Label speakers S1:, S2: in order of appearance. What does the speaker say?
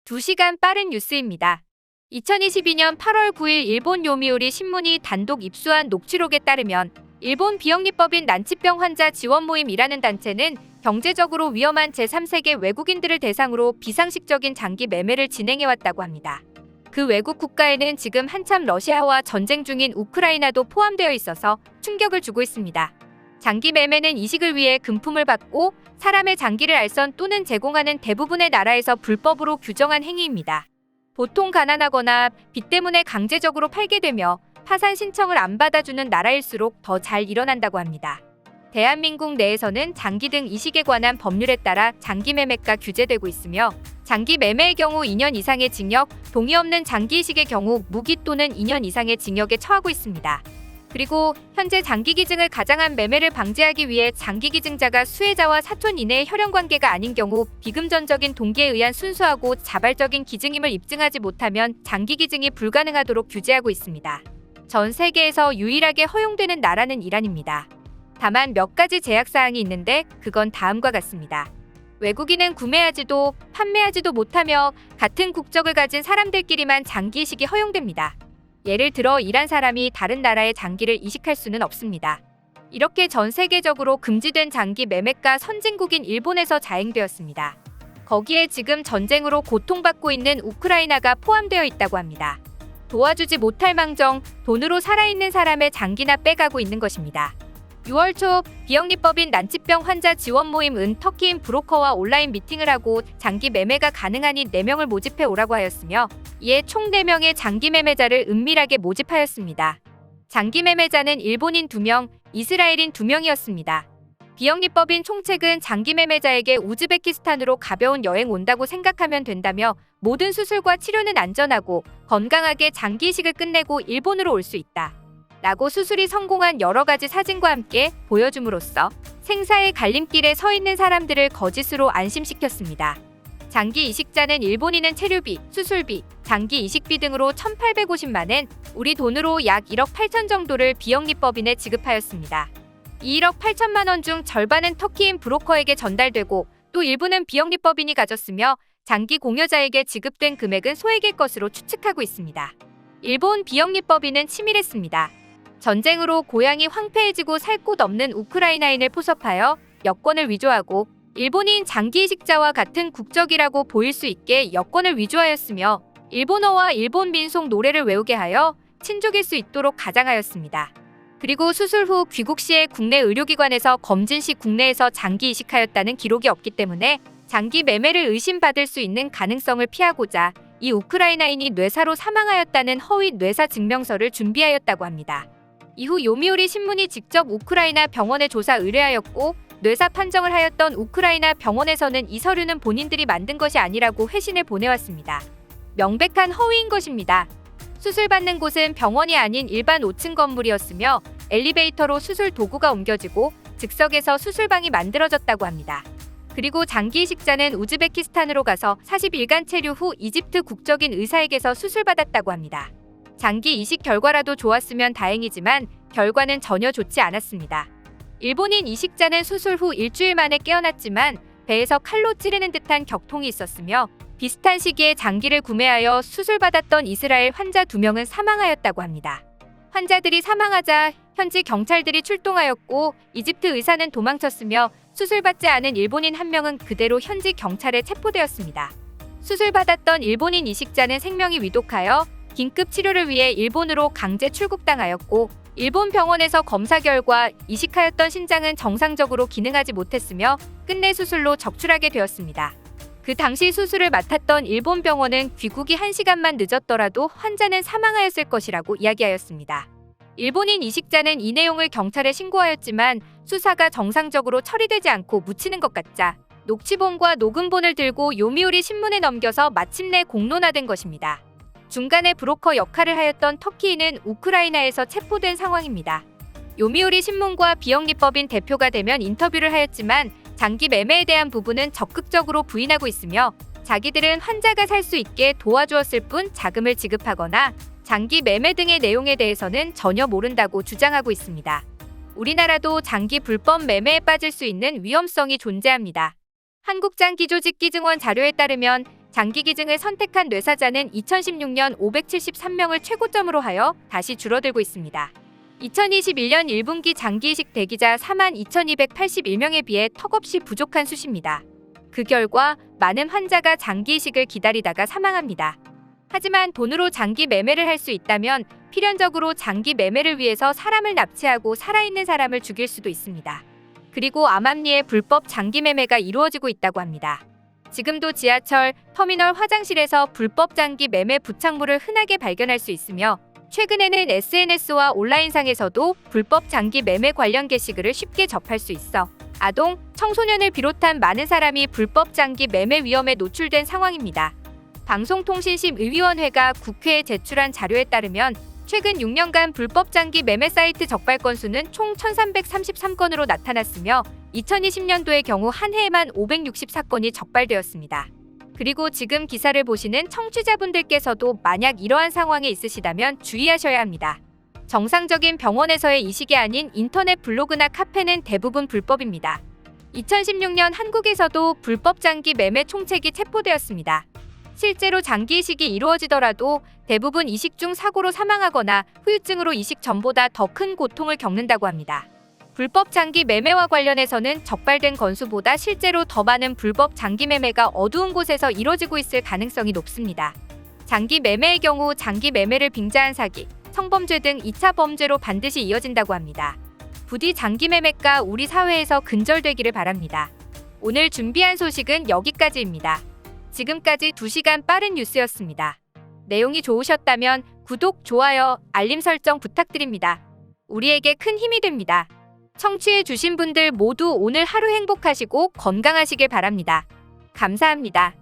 S1: 2시간 빠른 뉴스입니다. 2022년 8월 9일 일본 요미우리 신문이 단독 입수한 녹취록에 따르면 일본 비영리법인 난치병 환자 지원 모임이라는 단체는 경제적으로 위험한 제3세계 외국인들을 대상으로 비상식적인 장기 매매를 진행해왔다고 합니다. 그 외국 국가에는 지금 한참 러시아와 전쟁 중인 우크라이나도 포함되어 있어서 충격을 주고 있습니다. 장기 매매는 이식을 위해 금품을 받고 사람의 장기를 알선 또는 제공하는 대부분의 나라에서 불법으로 규정한 행위입니다. 보통 가난하거나 빚 때문에 강제적으로 팔게 되며 파산 신청을 안 받아주는 나라일수록 더 잘 일어난다고 합니다. 대한민국 내에서는 장기 등 이식에 관한 법률에 따라 장기 매매가 규제되고 있으며 장기 매매의 경우 2년 이상의 징역, 동의 없는 장기 이식의 경우 무기 또는 2년 이상의 징역에 처하고 있습니다. 그리고 현재 장기 기증을 가장한 매매를 방지하기 위해 장기 기증자가 수혜자와 사촌 이내의 혈연관계가 아닌 경우 비금전적인 동기에 의한 순수하고 자발적인 기증임을 입증하지 못하면 장기 기증이 불가능하도록 규제하고 있습니다. 전 세계에서 유일하게 허용되는 나라는 이란입니다. 다만 몇 가지 제약사항이 있는데 그건 다음과 같습니다. 외국인은 구매하지도 판매하지도 못하며 같은 국적을 가진 사람들끼리만 장기 이식이 허용됩니다. 예를 들어 이란 사람이 다른 나라의 장기를 이식할 수는 없습니다. 이렇게 전 세계적으로 금지된 장기 매매가 선진국인 일본에서 자행되었습니다. 거기에 지금 전쟁으로 고통받고 있는 우크라이나가 포함되어 있다고 합니다. 도와주지 못할 망정 돈으로 살아있는 사람의 장기나 빼가고 있는 것입니다. 6월 초 비영리법인 난치병 환자 지원 모임은 터키인 브로커와 온라인 미팅을 하고 장기 매매가 가능하니 4명을 모집해 오라고 하였으며 이에 총 4명의 장기 매매자를 은밀하게 모집하였습니다. 장기 매매자는 일본인 2명, 이스라엘인 2명이었습니다. 비영리법인 총책은 장기 매매자에게 우즈베키스탄으로 가벼운 여행 온다고 생각하면 된다며 모든 수술과 치료는 안전하고 건강하게 장기 이식을 끝내고 일본으로 올 수 있다. 라고 수술이 성공한 여러 가지 사진과 함께 보여줌으로써 생사의 갈림길에 서 있는 사람들을 거짓으로 안심시켰습니다. 장기 이식자는 일본인은 체류비, 수술비, 장기 이식비 등으로 1,850만 엔, 우리 돈으로 약 1억 8천 정도를 비영리법인에 지급하였습니다. 이 1억 8천만 원 중 절반은 터키인 브로커에게 전달되고 또 일부는 비영리법인이 가졌으며 장기 공여자에게 지급된 금액은 소액일 것으로 추측하고 있습니다. 일본 비영리법인은 치밀했습니다. 전쟁으로 고향이 황폐해지고 살 곳 없는 우크라이나인을 포섭하여 여권을 위조하고 일본인 장기 이식자와 같은 국적이라고 보일 수 있게 여권을 위조하였으며 일본어와 일본 민속 노래를 외우게 하여 친족일 수 있도록 가장하였습니다. 그리고 수술 후 귀국 시에 국내 의료기관에서 검진 시 국내에서 장기 이식하였다는 기록이 없기 때문에 장기 매매를 의심받을 수 있는 가능성을 피하고자 이 우크라이나인이 뇌사로 사망하였다는 허위 뇌사 증명서를 준비하였다고 합니다. 이후 요미우리 신문이 직접 우크라이나 병원에 조사 의뢰하였고 뇌사 판정을 하였던 우크라이나 병원에서는 이 서류는 본인들이 만든 것이 아니라고 회신을 보내왔습니다. 명백한 허위인 것입니다. 수술받는 곳은 병원이 아닌 일반 5층 건물이었으며 엘리베이터로 수술 도구가 옮겨지고 즉석에서 수술방이 만들어졌다고 합니다. 그리고 장기 이식자는 우즈베키스탄으로 가서 40일간 체류 후 이집트 국적인 의사에게서 수술받았다고 합니다. 장기 이식 결과라도 좋았으면 다행이지만 결과는 전혀 좋지 않았습니다. 일본인 이식자는 수술 후 일주일 만에 깨어났지만 배에서 칼로 찌르는 듯한 격통이 있었으며 비슷한 시기에 장기를 구매하여 수술받았던 이스라엘 환자 2명은 사망하였다고 합니다. 환자들이 사망하자 현지 경찰들이 출동하였고 이집트 의사는 도망쳤으며 수술받지 않은 일본인 1명은 그대로 현지 경찰에 체포되었습니다. 수술받았던 일본인 이식자는 생명이 위독하여 긴급 치료를 위해 일본으로 강제 출국당하였고 일본 병원에서 검사 결과 이식하였던 신장은 정상적으로 기능하지 못했으며 끝내 수술로 적출하게 되었습니다. 그 당시 수술을 맡았던 일본 병원은 귀국이 1시간만 늦었더라도 환자는 사망하였을 것이라고 이야기하였습니다. 일본인 이식자는 이 내용을 경찰에 신고하였지만 수사가 정상적으로 처리되지 않고 묻히는 것 같자 녹취본과 녹음본을 들고 요미우리 신문에 넘겨서 마침내 공론화된 것입니다. 중간에 브로커 역할을 하였던 터키인은 우크라이나에서 체포된 상황입니다. 요미우리 신문과 비영리법인 대표가 되면 인터뷰를 하였지만 장기 매매에 대한 부분은 적극적으로 부인하고 있으며 자기들은 환자가 살 수 있게 도와주었을 뿐 자금을 지급하거나 장기 매매 등의 내용에 대해서는 전혀 모른다고 주장하고 있습니다. 우리나라도 장기 불법 매매에 빠질 수 있는 위험성이 존재합니다. 한국장기조직기증원 자료에 따르면 장기 기증을 선택한 뇌사자는 2016년 573명을 최고점으로 하여 다시 줄어들고 있습니다. 2021년 1분기 장기 이식 대기자 42,281명에 비해 턱없이 부족한 수입니다. 그 결과 많은 환자가 장기 이식을 기다리다가 사망합니다. 하지만 돈으로 장기 매매를 할 수 있다면 필연적으로 장기 매매를 위해서 사람을 납치하고 살아있는 사람을 죽일 수도 있습니다. 그리고 암암리에 불법 장기 매매가 이루어지고 있다고 합니다. 지금도 지하철, 터미널 화장실에서 불법 장기 매매 부착물을 흔하게 발견할 수 있으며 최근에는 SNS와 온라인상에서도 불법 장기 매매 관련 게시글을 쉽게 접할 수 있어 아동, 청소년을 비롯한 많은 사람이 불법 장기 매매 위험에 노출된 상황입니다. 방송통신심의위원회가 국회에 제출한 자료에 따르면 최근 6년간 불법 장기 매매 사이트 적발 건수는 총 1,333건으로 나타났으며 2020년도의 경우 한 해에만 564건이 적발되었습니다. 그리고 지금 기사를 보시는 청취자분들께서도 만약 이러한 상황에 있으시다면 주의하셔야 합니다. 정상적인 병원에서의 이식이 아닌 인터넷 블로그나 카페는 대부분 불법입니다. 2016년 한국에서도 불법 장기 매매 총책이 체포되었습니다. 실제로 장기 이식이 이루어지더라도 대부분 이식 중 사고로 사망하거나 후유증으로 이식 전보다 더 큰 고통을 겪는다고 합니다. 불법 장기 매매와 관련해서는 적발된 건수보다 실제로 더 많은 불법 장기 매매가 어두운 곳에서 이뤄지고 있을 가능성이 높습니다. 장기 매매의 경우 장기 매매를 빙자한 사기, 성범죄 등 2차 범죄로 반드시 이어진다고 합니다. 부디 장기 매매가 우리 사회에서 근절되기를 바랍니다. 오늘 준비한 소식은 여기까지입니다. 지금까지 2시간 빠른 뉴스였습니다. 내용이 좋으셨다면 구독, 좋아요, 알림 설정 부탁드립니다. 우리에게 큰 힘이 됩니다. 청취해주신 분들 모두 오늘 하루 행복하시고 건강하시길 바랍니다. 감사합니다.